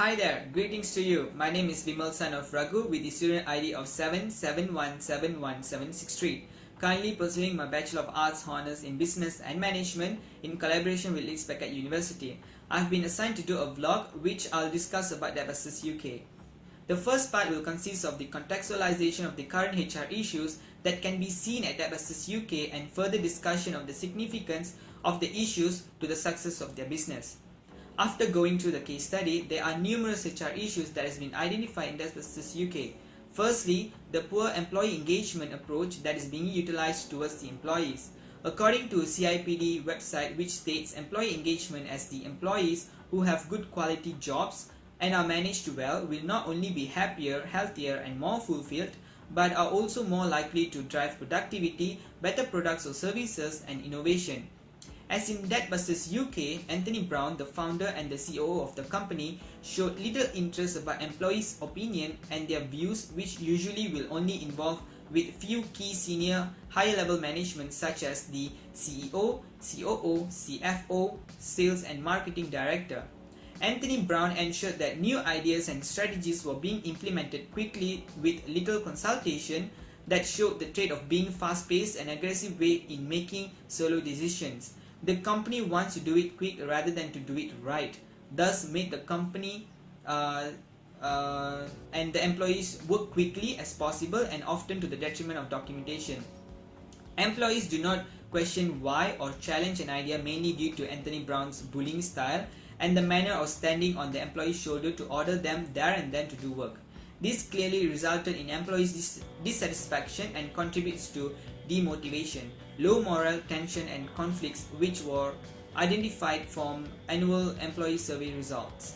Hi there, greetings to you. My name is Vimal son of Raghu with the student ID of 771711763. Currently pursuing my Bachelor of Arts Honours in Business and Management in collaboration with Leeds Beckett University. I've been assigned to do a vlog which I'll discuss about that versus UK. The first part will consist of the contextualization of the current HR issues that can be seen at that versus UK and further discussion of the significance of the issues to the success of their business. After going through the case study, there are numerous HR issues that has been identified in that versus UK. Firstly, the poor employee engagement approach that is being utilized towards the employees. According to CIPD website, which states employee engagement as the employees who have good quality jobs and are managed well will not only be happier, healthier and more fulfilled, but are also more likely to drive productivity, better products or services and innovation. As in that versus UK, Anthony Brown, the founder and the COO of the company, showed little interest about employees' opinion and their views, which usually will only involve with few key senior higher level management such as the CEO, COO, CFO, Sales and Marketing Director. Anthony Brown ensured that new ideas and strategies were being implemented quickly with little consultation that showed the trait of being fast-paced and aggressive way in making solo decisions. The company wants to do it quick rather than to do it right, thus make the company and the employees work quickly as possible and often to the detriment of documentation. Employees do not question why or challenge an idea mainly due to Anthony Brown's bullying style and the manner of standing on the employee's shoulder to order them there and then to do work. This clearly resulted in employees' dissatisfaction and contributes to demotivation, low morale, tension and conflicts which were identified from annual employee survey results.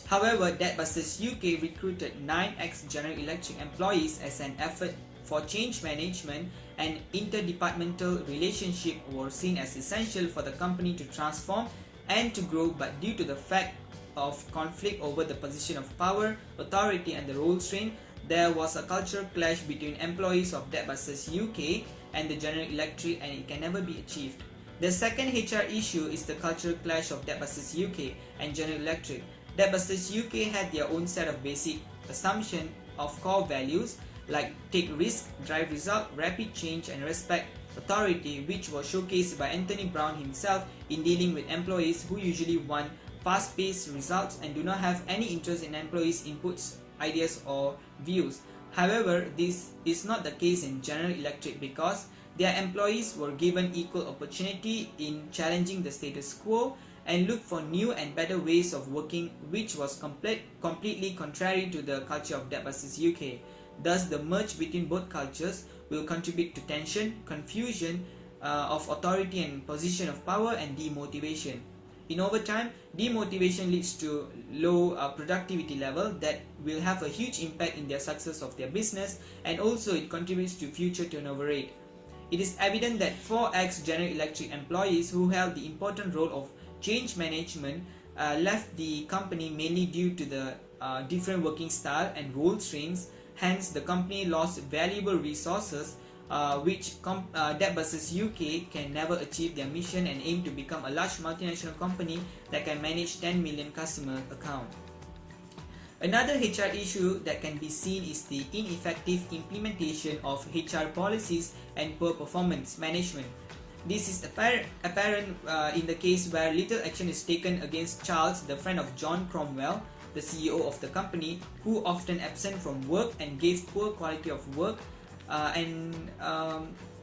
However, that versus UK recruited 9 ex-General Electric employees as an effort for change management and interdepartmental relationship were seen as essential for the company to transform and to grow, but due to the fact of conflict over the position of power, authority and the role strain, there was a cultural clash between employees of that versus UK and the General Electric and it can never be achieved. The second HR issue is the cultural clash of that versus UK and General Electric. That versus UK had their own set of basic assumption of core values like take risk, drive result, rapid change and respect authority, which was showcased by Anthony Brown himself in dealing with employees who usually want fast-paced results and do not have any interest in employees' inputs, ideas or views. However, this is not the case in General Electric because their employees were given equal opportunity in challenging the status quo and look for new and better ways of working, which was completely contrary to the culture of that versus UK. Thus, the merge between both cultures will contribute to tension, confusion of authority and position of power and demotivation. In overtime, demotivation leads to low productivity level that will have a huge impact in their success of their business, and also it contributes to future turnover rate. It is evident that 4 ex-General Electric employees who held the important role of change management left the company mainly due to the different working style and role strains. Hence, the company lost valuable resources that versus UK can never achieve their mission and aim to become a large multinational company that can manage 10 million customer account. Another HR issue that can be seen is the ineffective implementation of HR policies and poor performance management. This is apparent in the case where little action is taken against Charles, the friend of John Cromwell, the CEO of the company, who often absent from work and gave poor quality of work and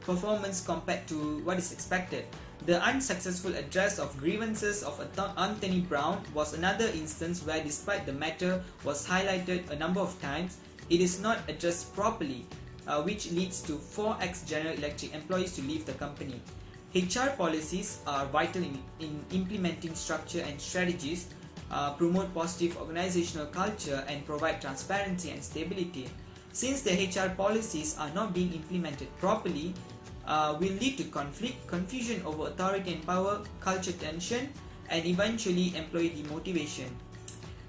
performance compared to what is expected. The unsuccessful address of grievances of Anthony Brown was another instance where, despite the matter was highlighted a number of times, it is not addressed properly, which leads to 4 ex-General Electric employees to leave the company. HR policies are vital in implementing structure and strategies, promote positive organizational culture and provide transparency and stability. Since the HR policies are not being implemented properly, will lead to conflict, confusion over authority and power, culture tension, and eventually employee demotivation.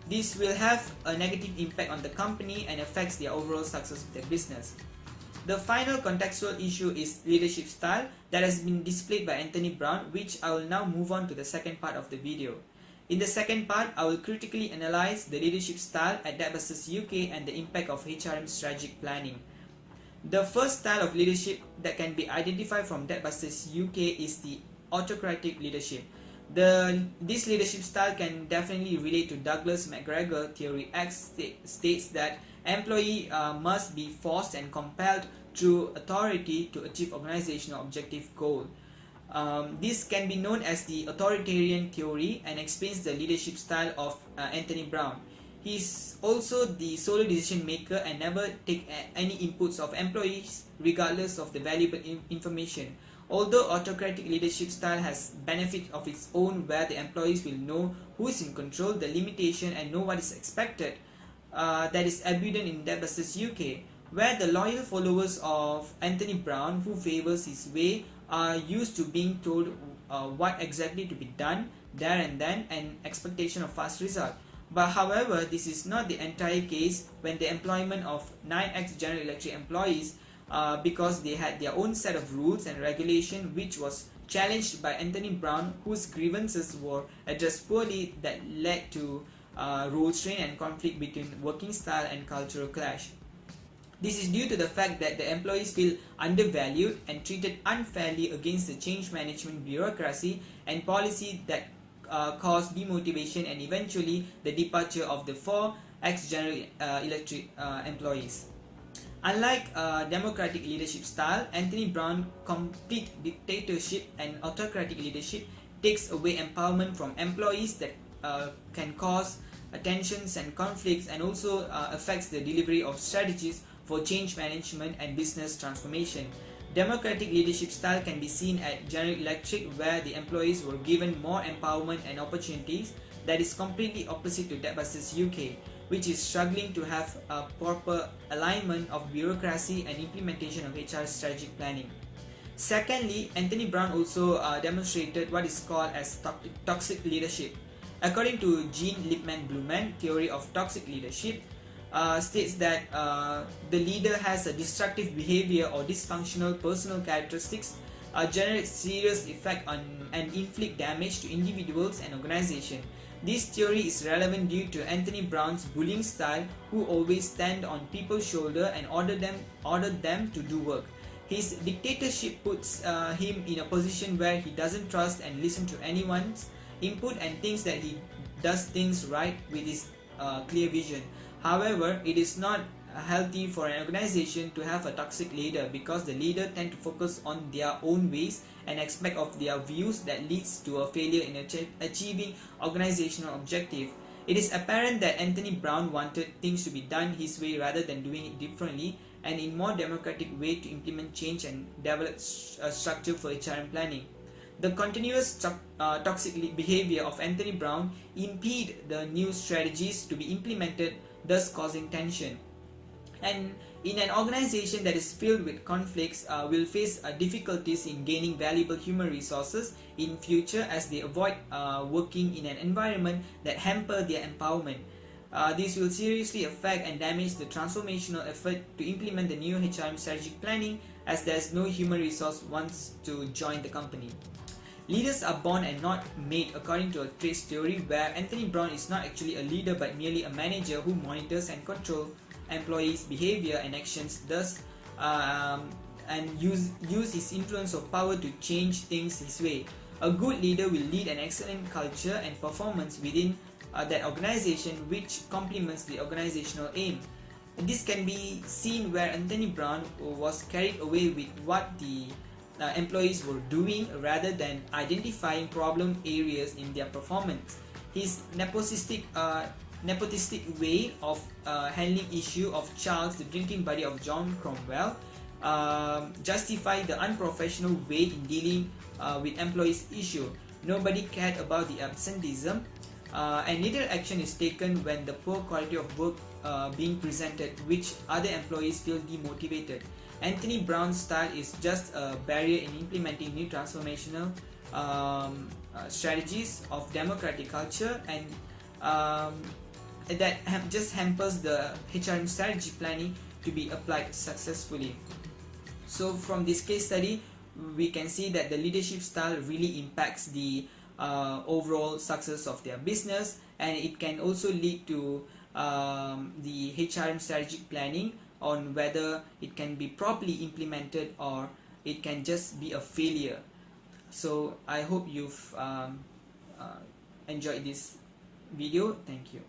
This will have a negative impact on the company and affects their overall success of their business. The final contextual issue is leadership style that has been displayed by Anthony Brown, which I will now move on to the second part of the video. In the second part, I will critically analyze the leadership style at Dell vs UK and the impact of HRM strategic planning. The first style of leadership that can be identified from Dell vs UK is the autocratic leadership. This leadership style can definitely relate to Douglas McGregor theory. X states that employee must be forced and compelled through authority to achieve organizational objective goal. This can be known as the authoritarian theory and explains the leadership style of Anthony Brown. He is also the solo decision maker and never take any inputs of employees regardless of the valuable information. Although autocratic leadership style has benefit of its own where the employees will know who is in control, the limitation and know what is expected, that is evident in Dell vs UK, where the loyal followers of Anthony Brown who favors his way are used to being told what exactly to be done there and then and expectation of fast result. But however, this is not the entire case when the employment of 9X General Electric employees because they had their own set of rules and regulation which was challenged by Anthony Brown, whose grievances were addressed poorly, that led to role strain and conflict between working style and cultural clash. This is due to the fact that the employees feel undervalued and treated unfairly against the change management bureaucracy and policy that cause demotivation and eventually the departure of the 4X General Electric employees. Unlike democratic leadership style, Anthony Brown's complete dictatorship and autocratic leadership takes away empowerment from employees that can cause tensions and conflicts and also affects the delivery of strategies for change management and business transformation. Democratic leadership style can be seen at General Electric, where the employees were given more empowerment and opportunities. That is completely opposite to Dell vs UK, which is struggling to have a proper alignment of bureaucracy and implementation of HR strategic planning. Secondly, Anthony Brown also demonstrated what is called as toxic leadership. According to Jean Lippmann-Blumen theory of toxic leadership, states that the leader has a destructive behavior or dysfunctional personal characteristics, generate serious effect on and inflict damage to individuals and organizations. This theory is relevant due to Anthony Brown's bullying style, who always stand on people's shoulder and order them to do work. His dictatorship puts him in a position where he doesn't trust and listen to anyone's input and thinks that he does things right with his clear vision. However, it is not healthy for an organization to have a toxic leader because the leader tend to focus on their own ways and expect of their views that leads to a failure in achieving organizational objective. It is apparent that Anthony Brown wanted things to be done his way rather than doing it differently and in more democratic way to implement change and develop a structure for HRM planning. The continuous toxic behavior of Anthony Brown impede the new strategies to be implemented, thus causing tension. And in an organization that is filled with conflicts, will face difficulties in gaining valuable human resources in future as they avoid working in an environment that hamper their empowerment. This will seriously affect and damage the transformational effort to implement the new HRM strategic planning, as there is no human resource wants to join the company. Leaders are born and not made, according to a traits theory, where Anthony Brown is not actually a leader but merely a manager who monitors and controls employees' behavior and actions, thus and use his influence of power to change things his way. A good leader will lead an excellent culture and performance within that organization, which complements the organizational aim. This can be seen where Anthony Brown was carried away with what the employees were doing rather than identifying problem areas in their performance. His nepotistic way of handling issue of Charles, the drinking buddy of John Cromwell, justify the unprofessional way in dealing with employees' issue. Nobody cared about the absenteeism, and little action is taken when the poor quality of work being presented, which other employees feel demotivated. Anthony Brown's style is just a barrier in implementing new transformational strategies of democratic culture, and that just hampers the HRM strategy planning to be applied successfully. So from this case study, we can see that the leadership style really impacts the overall success of their business, and it can also lead to the HRM strategic planning on whether it can be properly implemented or it can just be a failure. So I hope you've enjoyed this video. Thank you.